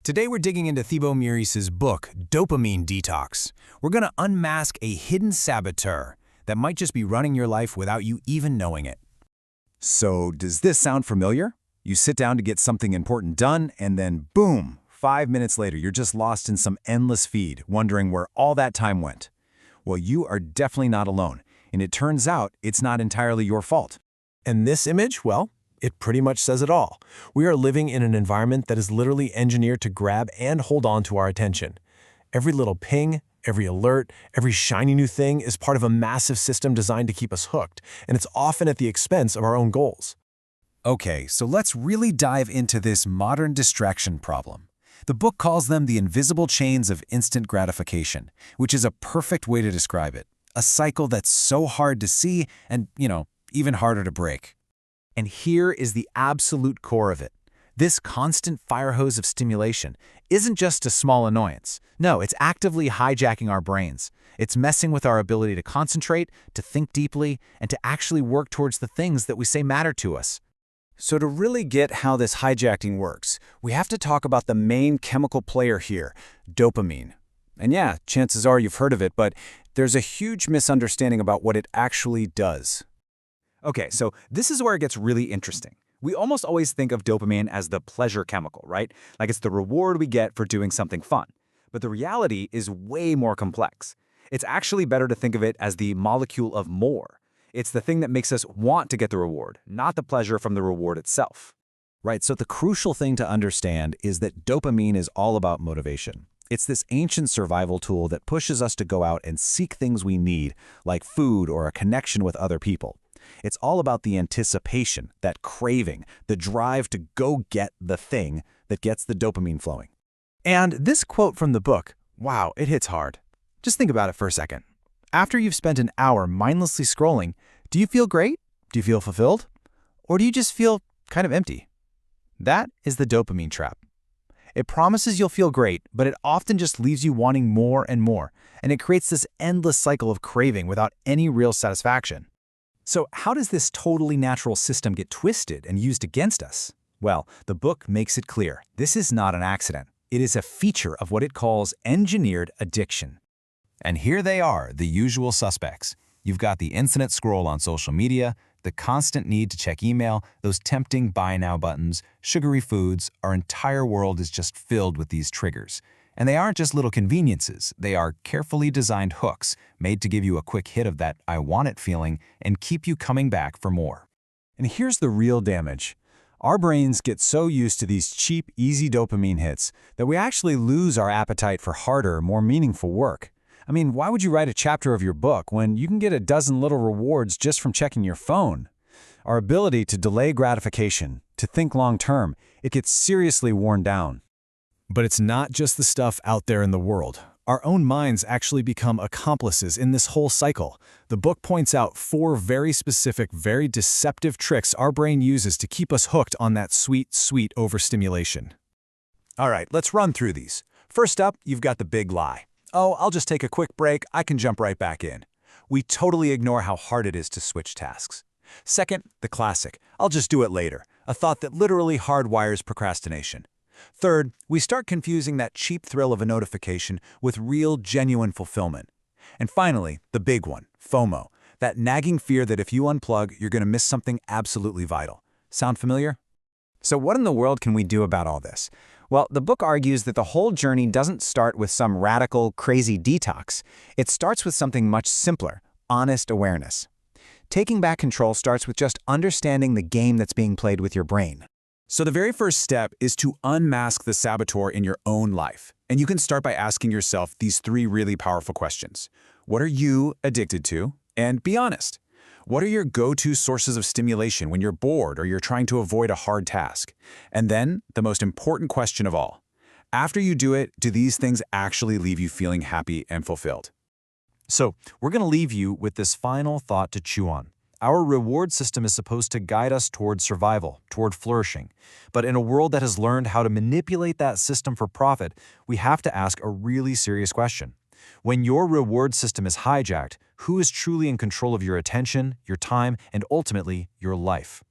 Today we're digging into Thibaut Meurisse's book, Dopamine Detox. We're going to unmask a hidden saboteur that might just be running your life without you even knowing it. So, does this sound familiar? You sit down to get something important done, and then boom, 5 minutes later, you're just lost in some endless feed, wondering where all that time went. Well, you are definitely not alone, and it turns out it's not entirely your fault. And this image, well, it pretty much says it all. We are living in an environment that is literally engineered to grab and hold on to our attention. Every little ping, every alert, every shiny new thing is part of a massive system designed to keep us hooked, and it's often at the expense of our own goals. Okay, so let's really dive into this modern distraction problem. The book calls them the invisible chains of instant gratification, which is a perfect way to describe it. A cycle that's so hard to see and, even harder to break. And here is the absolute core of it. This constant fire hose of stimulation isn't just a small annoyance. No, it's actively hijacking our brains. It's messing with our ability to concentrate, to think deeply, and to actually work towards the things that we say matter to us. So to really get how this hijacking works, we have to talk about the main chemical player here, dopamine. And yeah, chances are you've heard of it, but there's a huge misunderstanding about what it actually does. Okay, so this is where it gets really interesting. We almost always think of dopamine as the pleasure chemical, right? Like it's the reward we get for doing something fun. But the reality is way more complex. It's actually better to think of it as the molecule of more. It's the thing that makes us want to get the reward, not the pleasure from the reward itself. Right, so the crucial thing to understand is that dopamine is all about motivation. It's this ancient survival tool that pushes us to go out and seek things we need, like food or a connection with other people. It's all about the anticipation, that craving, the drive to go get the thing that gets the dopamine flowing. And this quote from the book, wow, it hits hard. Just think about it for a second. After you've spent an hour mindlessly scrolling, do you feel great? Do you feel fulfilled? Or do you just feel kind of empty? That is the dopamine trap. It promises you'll feel great, but it often just leaves you wanting more and more, and it creates this endless cycle of craving without any real satisfaction. So how does this totally natural system get twisted and used against us? Well, the book makes it clear. This is not an accident. It is a feature of what it calls engineered addiction. And here they are, the usual suspects. You've got the infinite scroll on social media, the constant need to check email, those tempting buy now buttons, sugary foods. Our entire world is just filled with these triggers. And they aren't just little conveniences. They are carefully designed hooks made to give you a quick hit of that I want it feeling and keep you coming back for more. And here's the real damage. Our brains get so used to these cheap, easy dopamine hits that we actually lose our appetite for harder, more meaningful work. I mean, why would you write a chapter of your book when you can get a dozen little rewards just from checking your phone? Our ability to delay gratification, to think long-term, it gets seriously worn down. But it's not just the stuff out there in the world. Our own minds actually become accomplices in this whole cycle. The book points out 4 very specific, very deceptive tricks our brain uses to keep us hooked on that sweet, sweet overstimulation. All right, let's run through these. First up, you've got the big lie. Oh, I'll just take a quick break, I can jump right back in. We totally ignore how hard it is to switch tasks. Second, the classic, I'll just do it later, a thought that literally hardwires procrastination. Third, we start confusing that cheap thrill of a notification with real, genuine fulfillment. And finally, the big one, FOMO, that nagging fear that if you unplug, you're going to miss something absolutely vital. Sound familiar? So what in the world can we do about all this? Well, the book argues that the whole journey doesn't start with some radical, crazy detox. It starts with something much simpler, honest awareness. Taking back control starts with just understanding the game that's being played with your brain. So the very first step is to unmask the saboteur in your own life. And you can start by asking yourself these 3 really powerful questions. What are you addicted to? And be honest. What are your go-to sources of stimulation when you're bored or you're trying to avoid a hard task? And then, the most important question of all. After you do it, do these things actually leave you feeling happy and fulfilled? So, we're going to leave you with this final thought to chew on. Our reward system is supposed to guide us toward survival, toward flourishing. But in a world that has learned how to manipulate that system for profit, we have to ask a really serious question. When your reward system is hijacked, who is truly in control of your attention, your time, and ultimately, your life?